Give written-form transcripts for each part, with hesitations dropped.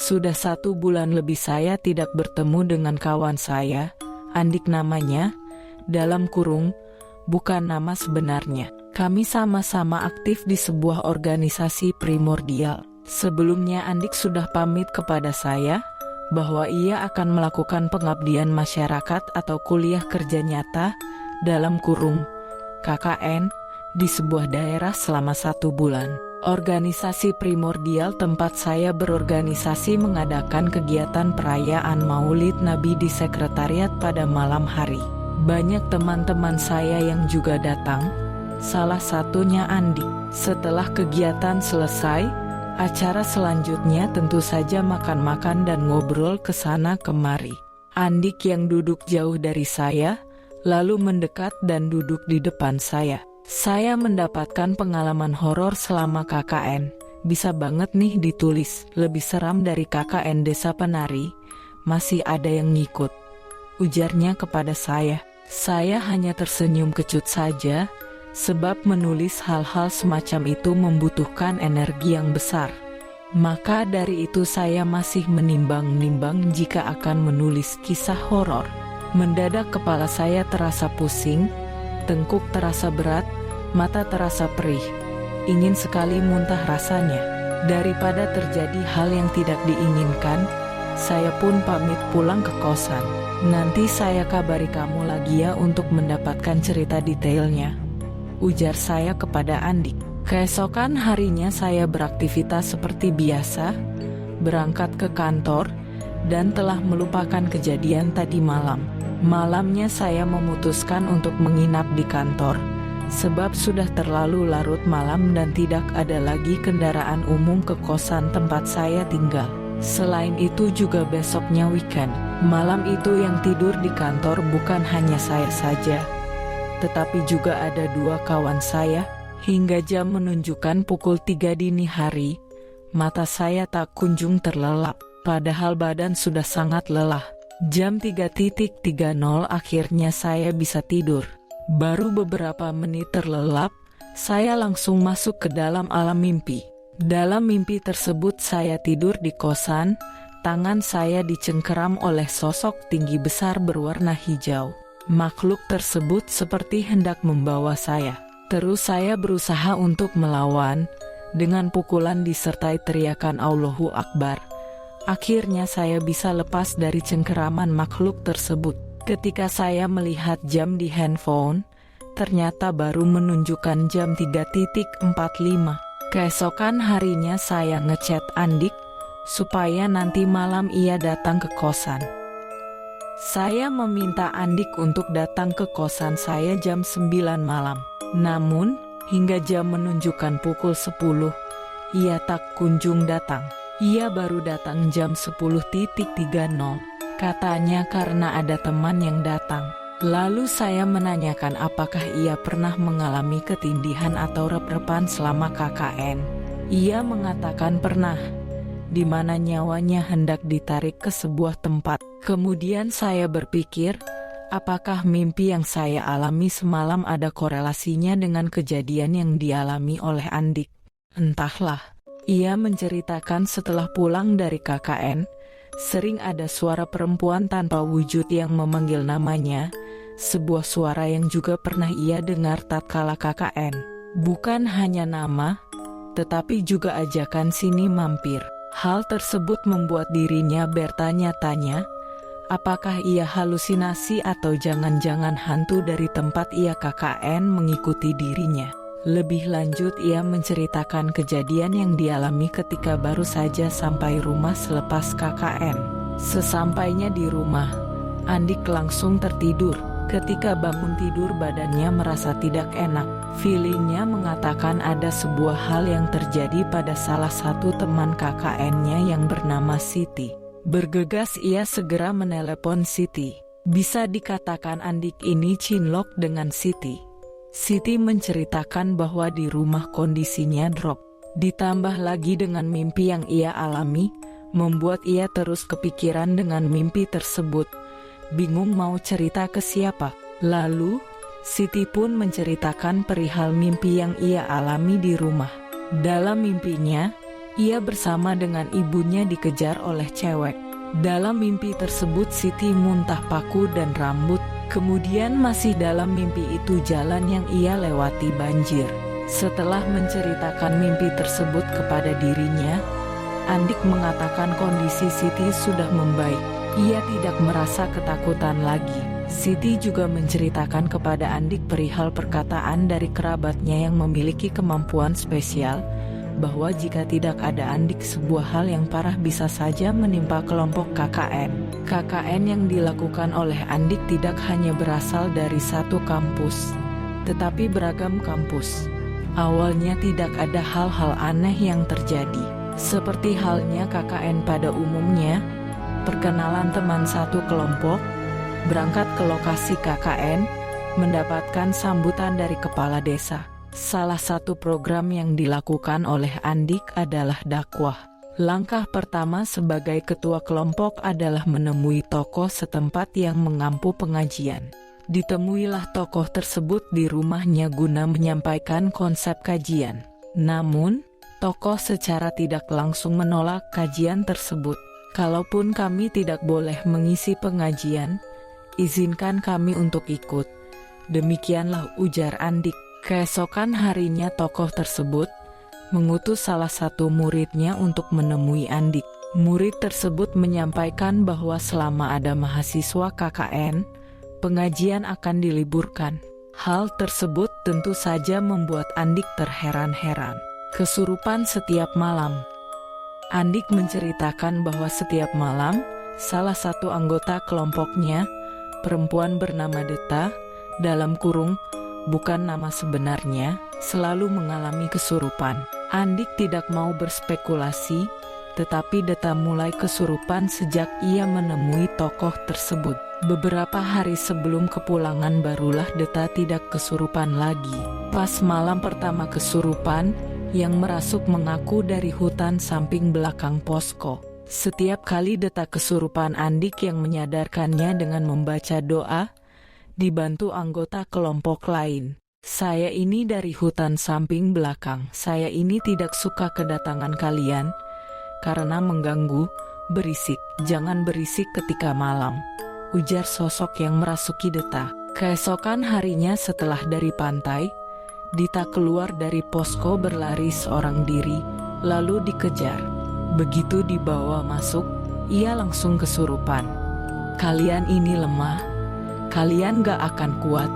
Sudah 1 bulan lebih saya tidak bertemu dengan kawan saya, Andik namanya, dalam kurung, bukan nama sebenarnya. Kami sama-sama aktif di sebuah organisasi primordial. Sebelumnya Andik sudah pamit kepada saya, bahwa ia akan melakukan pengabdian masyarakat atau kuliah kerja nyata, dalam kurung, KKN, di sebuah daerah selama 1 bulan. Organisasi primordial tempat saya berorganisasi mengadakan kegiatan perayaan Maulid Nabi di sekretariat pada malam hari. Banyak teman-teman saya yang juga datang, salah satunya Andi. Setelah kegiatan selesai, acara selanjutnya tentu saja makan-makan dan ngobrol ke sana kemari. Andik yang duduk jauh dari saya, lalu mendekat dan duduk di depan saya. Saya mendapatkan pengalaman horor selama KKN. Bisa banget nih ditulis, lebih seram dari KKN Desa Penari. Masih ada yang ngikut, ujarnya kepada saya. Saya hanya tersenyum kecut saja, sebab menulis hal-hal semacam itu membutuhkan energi yang besar. Maka dari itu saya masih menimbang-nimbang jika akan menulis kisah horor. Mendadak kepala saya terasa pusing, tengkuk terasa berat, mata terasa perih. Ingin sekali muntah rasanya. Daripada terjadi hal yang tidak diinginkan, saya pun pamit pulang ke kosan. Nanti saya kabari kamu lagi ya untuk mendapatkan cerita detailnya, ujar saya kepada Andik. Keesokan harinya saya beraktivitas seperti biasa, berangkat ke kantor, dan telah melupakan kejadian tadi malam. Malamnya saya memutuskan untuk menginap di kantor, sebab sudah terlalu larut malam dan tidak ada lagi kendaraan umum ke kosan tempat saya tinggal. Selain itu juga besoknya weekend. Malam itu yang tidur di kantor bukan hanya saya saja, tetapi juga ada 2 kawan saya. Hingga jam menunjukkan pukul 3 dini hari, mata saya tak kunjung terlelap, padahal badan sudah sangat lelah. Jam 3.30 akhirnya saya bisa tidur. Baru beberapa menit terlelap, saya langsung masuk ke dalam alam mimpi. Dalam mimpi tersebut saya tidur di kosan, tangan saya dicengkeram oleh sosok tinggi besar berwarna hijau. Makhluk tersebut seperti hendak membawa saya. Terus saya berusaha untuk melawan, dengan pukulan disertai teriakan Allahu Akbar. Akhirnya saya bisa lepas dari cengkeraman makhluk tersebut. Ketika saya melihat jam di handphone, ternyata baru menunjukkan jam 3.45. Keesokan harinya saya ngechat Andik, supaya nanti malam ia datang ke kosan. Saya meminta Andik untuk datang ke kosan saya jam 9 malam. Namun, hingga jam menunjukkan pukul 10, ia tak kunjung datang. Ia baru datang jam 10.30. Katanya karena ada teman yang datang. Lalu saya menanyakan apakah ia pernah mengalami ketindihan atau rep-repan selama KKN. Ia mengatakan pernah, di mana nyawanya hendak ditarik ke sebuah tempat. Kemudian saya berpikir, apakah mimpi yang saya alami semalam ada korelasinya dengan kejadian yang dialami oleh Andik? Entahlah. Ia menceritakan setelah pulang dari KKN, sering ada suara perempuan tanpa wujud yang memanggil namanya, sebuah suara yang juga pernah ia dengar tatkala KKN. Bukan hanya nama, tetapi juga ajakan sini mampir. Hal tersebut membuat dirinya bertanya-tanya, apakah ia halusinasi atau jangan-jangan hantu dari tempat ia KKN mengikuti dirinya. Lebih lanjut ia menceritakan kejadian yang dialami ketika baru saja sampai rumah selepas KKN. Sesampainya di rumah, Andik langsung tertidur. Ketika bangun tidur badannya merasa tidak enak. Feelingnya mengatakan ada sebuah hal yang terjadi pada salah satu teman KKN-nya yang bernama Siti. Bergegas ia segera menelepon Siti. Bisa dikatakan Andik ini cinlok dengan Siti. Siti menceritakan bahwa di rumah kondisinya drop. Ditambah lagi dengan mimpi yang ia alami, membuat ia terus kepikiran dengan mimpi tersebut. Bingung mau cerita ke siapa. Lalu, Siti pun menceritakan perihal mimpi yang ia alami di rumah. Dalam mimpinya, Ia bersama dengan ibunya dikejar oleh cewek. Dalam mimpi tersebut Siti muntah paku dan rambut. Kemudian masih dalam mimpi itu jalan yang ia lewati banjir. Setelah menceritakan mimpi tersebut kepada dirinya, Andik mengatakan kondisi Siti sudah membaik. Ia tidak merasa ketakutan lagi. Siti juga menceritakan kepada Andik perihal perkataan dari kerabatnya yang memiliki kemampuan spesial, bahwa jika tidak ada Andik sebuah hal yang parah bisa saja menimpa kelompok KKN. KKN yang dilakukan oleh Andik tidak hanya berasal dari satu kampus, tetapi beragam kampus. Awalnya tidak ada hal-hal aneh yang terjadi. Seperti halnya KKN pada umumnya, perkenalan teman satu kelompok, berangkat ke lokasi KKN, mendapatkan sambutan dari kepala desa. Salah satu program yang dilakukan oleh Andik adalah dakwah. Langkah pertama sebagai ketua kelompok adalah menemui tokoh setempat yang mengampu pengajian. Ditemuilah tokoh tersebut di rumahnya guna menyampaikan konsep kajian. Namun, tokoh secara tidak langsung menolak kajian tersebut. Kalaupun kami tidak boleh mengisi pengajian, izinkan kami untuk ikut. Demikianlah ujar Andik. Keesokan harinya tokoh tersebut mengutus salah satu muridnya untuk menemui Andik. Murid tersebut menyampaikan bahwa selama ada mahasiswa KKN, pengajian akan diliburkan. Hal tersebut tentu saja membuat Andik terheran-heran. Kesurupan setiap malam. Andik menceritakan bahwa setiap malam, salah satu anggota kelompoknya, perempuan bernama Deta, dalam kurung, bukan nama sebenarnya, selalu mengalami kesurupan. Andik tidak mau berspekulasi, tetapi Deta mulai kesurupan sejak ia menemui tokoh tersebut. Beberapa hari sebelum kepulangan barulah Deta tidak kesurupan lagi. Pas malam pertama kesurupan, yang merasuk mengaku dari hutan samping belakang posko. Setiap kali Deta kesurupan, Andik yang menyadarkannya dengan membaca doa, dibantu anggota kelompok lain. Saya ini dari hutan samping belakang. Saya ini tidak suka kedatangan kalian, karena mengganggu, berisik. Jangan berisik ketika malam, ujar sosok yang merasuki Deta. Keesokan harinya setelah dari pantai, Dita keluar dari posko berlari seorang diri, lalu dikejar. Begitu dibawa masuk, ia langsung kesurupan. Kalian ini lemah, kalian gak akan kuat.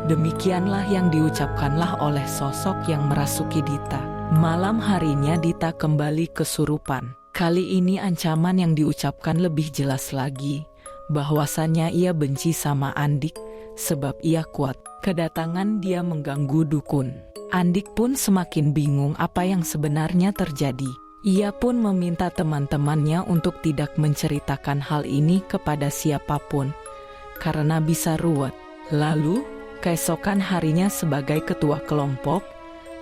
Demikianlah yang diucapkanlah oleh sosok yang merasuki Dita. Malam harinya Dita kembali kesurupan. Kali ini ancaman yang diucapkan lebih jelas lagi, bahwasannya ia benci sama Andik, sebab ia kuat. Kedatangan dia mengganggu dukun. Andik pun semakin bingung apa yang sebenarnya terjadi. Ia pun meminta teman-temannya untuk tidak menceritakan hal ini kepada siapapun, karena bisa ruwet. Lalu, keesokan harinya sebagai ketua kelompok,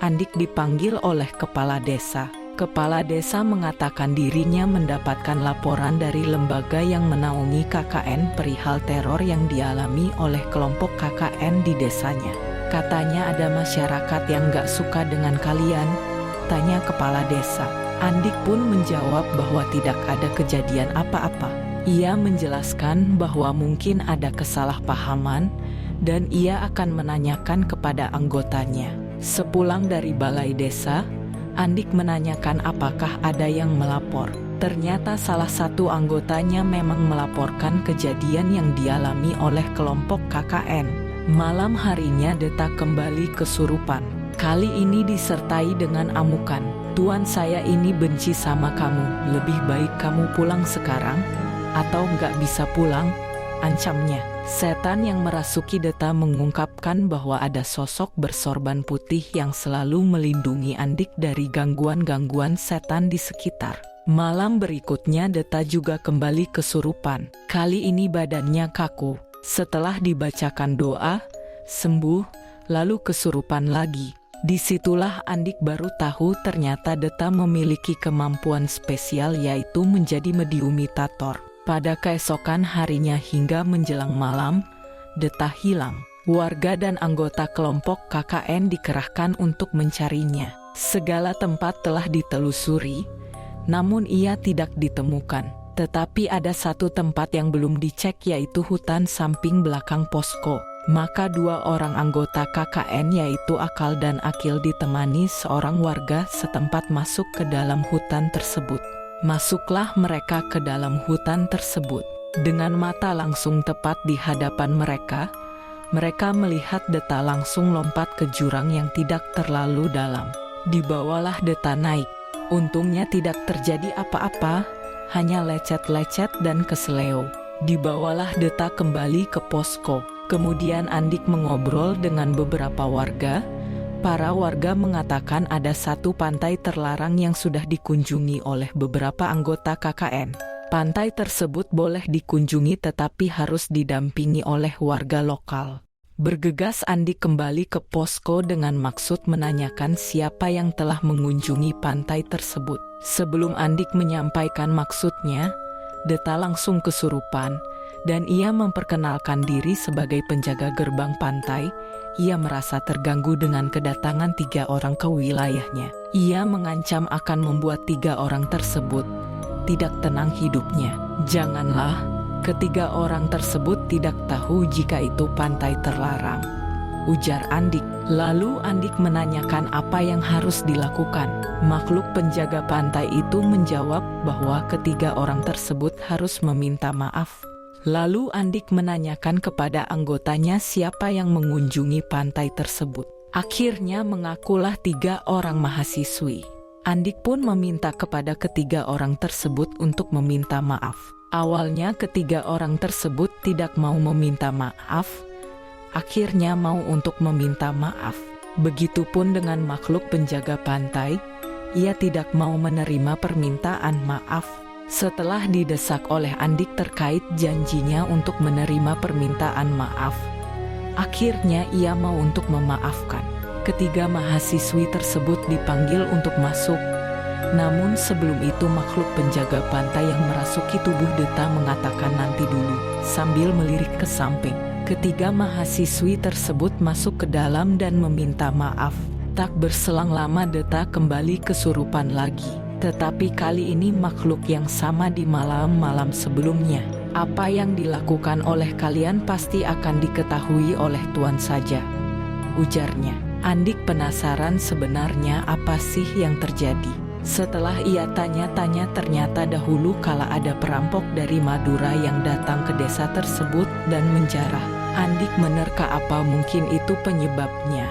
Andik dipanggil oleh kepala desa. Kepala desa mengatakan dirinya mendapatkan laporan dari lembaga yang menaungi KKN perihal teror yang dialami oleh kelompok KKN di desanya. Katanya ada masyarakat yang gak suka dengan kalian, tanya kepala desa. Andik pun menjawab bahwa tidak ada kejadian apa-apa. Ia menjelaskan bahwa mungkin ada kesalahpahaman dan ia akan menanyakan kepada anggotanya. Sepulang dari balai desa, Andik menanyakan apakah ada yang melapor. Ternyata salah satu anggotanya memang melaporkan kejadian yang dialami oleh kelompok KKN. Malam harinya Deta kembali kesurupan. Kali ini disertai dengan amukan. Tuan saya ini benci sama kamu, lebih baik kamu pulang sekarang, atau nggak bisa pulang, ancamnya. Setan yang merasuki Deta mengungkapkan bahwa ada sosok bersorban putih yang selalu melindungi Andik dari gangguan-gangguan setan di sekitar. Malam berikutnya Deta juga kembali kesurupan. Kali ini badannya kaku. Setelah dibacakan doa, sembuh, lalu kesurupan lagi. Disitulah Andik baru tahu ternyata Deta memiliki kemampuan spesial, yaitu menjadi mediumitator. Pada keesokan harinya hingga menjelang malam, Deta hilang. Warga dan anggota kelompok KKN dikerahkan untuk mencarinya. Segala tempat telah ditelusuri, namun ia tidak ditemukan. Tetapi ada satu tempat yang belum dicek, yaitu hutan samping belakang posko. Maka dua orang anggota KKN yaitu Akal dan Akil ditemani seorang warga setempat masuk ke dalam hutan tersebut. Masuklah mereka ke dalam hutan tersebut. Dengan mata langsung tepat di hadapan mereka, mereka melihat Deta langsung lompat ke jurang yang tidak terlalu dalam. Dibawalah Deta naik. Untungnya tidak terjadi apa-apa, hanya lecet-lecet dan keseleo. Dibawalah Deta kembali ke posko. Kemudian Andik mengobrol dengan beberapa warga. Para warga mengatakan ada satu pantai terlarang yang sudah dikunjungi oleh beberapa anggota KKN. Pantai tersebut boleh dikunjungi tetapi harus didampingi oleh warga lokal. Bergegas Andik kembali ke posko dengan maksud menanyakan siapa yang telah mengunjungi pantai tersebut. Sebelum Andik menyampaikan maksudnya, Deta langsung kesurupan dan ia memperkenalkan diri sebagai penjaga gerbang pantai. Ia merasa terganggu dengan kedatangan 3 orang ke wilayahnya. Ia mengancam akan membuat 3 orang tersebut tidak tenang hidupnya. Janganlah ketiga orang tersebut tidak tahu jika itu pantai terlarang, ujar Andik. Lalu Andik menanyakan apa yang harus dilakukan. Makhluk penjaga pantai itu menjawab bahwa ketiga orang tersebut harus meminta maaf. Lalu Andik menanyakan kepada anggotanya siapa yang mengunjungi pantai tersebut. Akhirnya mengakulah 3 orang mahasiswi. Andik pun meminta kepada ketiga orang tersebut untuk meminta maaf. Awalnya ketiga orang tersebut tidak mau meminta maaf, akhirnya mau untuk meminta maaf. Begitupun dengan makhluk penjaga pantai, ia tidak mau menerima permintaan maaf. Setelah didesak oleh Andik terkait janjinya untuk menerima permintaan maaf, akhirnya ia mau untuk memaafkan. Ketiga mahasiswi tersebut dipanggil untuk masuk. Namun sebelum itu makhluk penjaga pantai yang merasuki tubuh Deta mengatakan nanti dulu, sambil melirik ke samping. Ketiga mahasiswi tersebut masuk ke dalam dan meminta maaf. Tak berselang lama Deta kembali kesurupan lagi. Tetapi kali ini makhluk yang sama di malam-malam sebelumnya. Apa yang dilakukan oleh kalian pasti akan diketahui oleh Tuhan saja, ujarnya. Andik penasaran sebenarnya apa sih yang terjadi. Setelah ia tanya-tanya, ternyata dahulu kala ada perampok dari Madura yang datang ke desa tersebut dan menjarah. Andik menerka apa mungkin itu penyebabnya.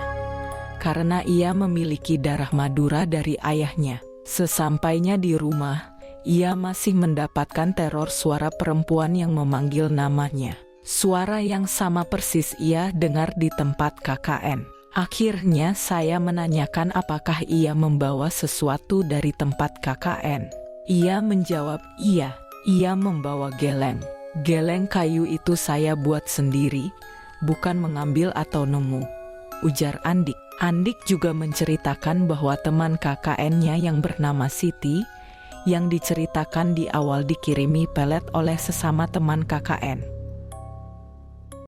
Karena ia memiliki darah Madura dari ayahnya. Sesampainya di rumah, ia masih mendapatkan teror suara perempuan yang memanggil namanya. Suara yang sama persis ia dengar di tempat KKN. Akhirnya saya menanyakan apakah ia membawa sesuatu dari tempat KKN. Ia menjawab iya, ia membawa geleng. Geleng kayu itu saya buat sendiri, bukan mengambil atau nemu, ujar Andik. Andik juga menceritakan bahwa teman KKN-nya yang bernama Siti, yang diceritakan di awal dikirimi pelet oleh sesama teman KKN.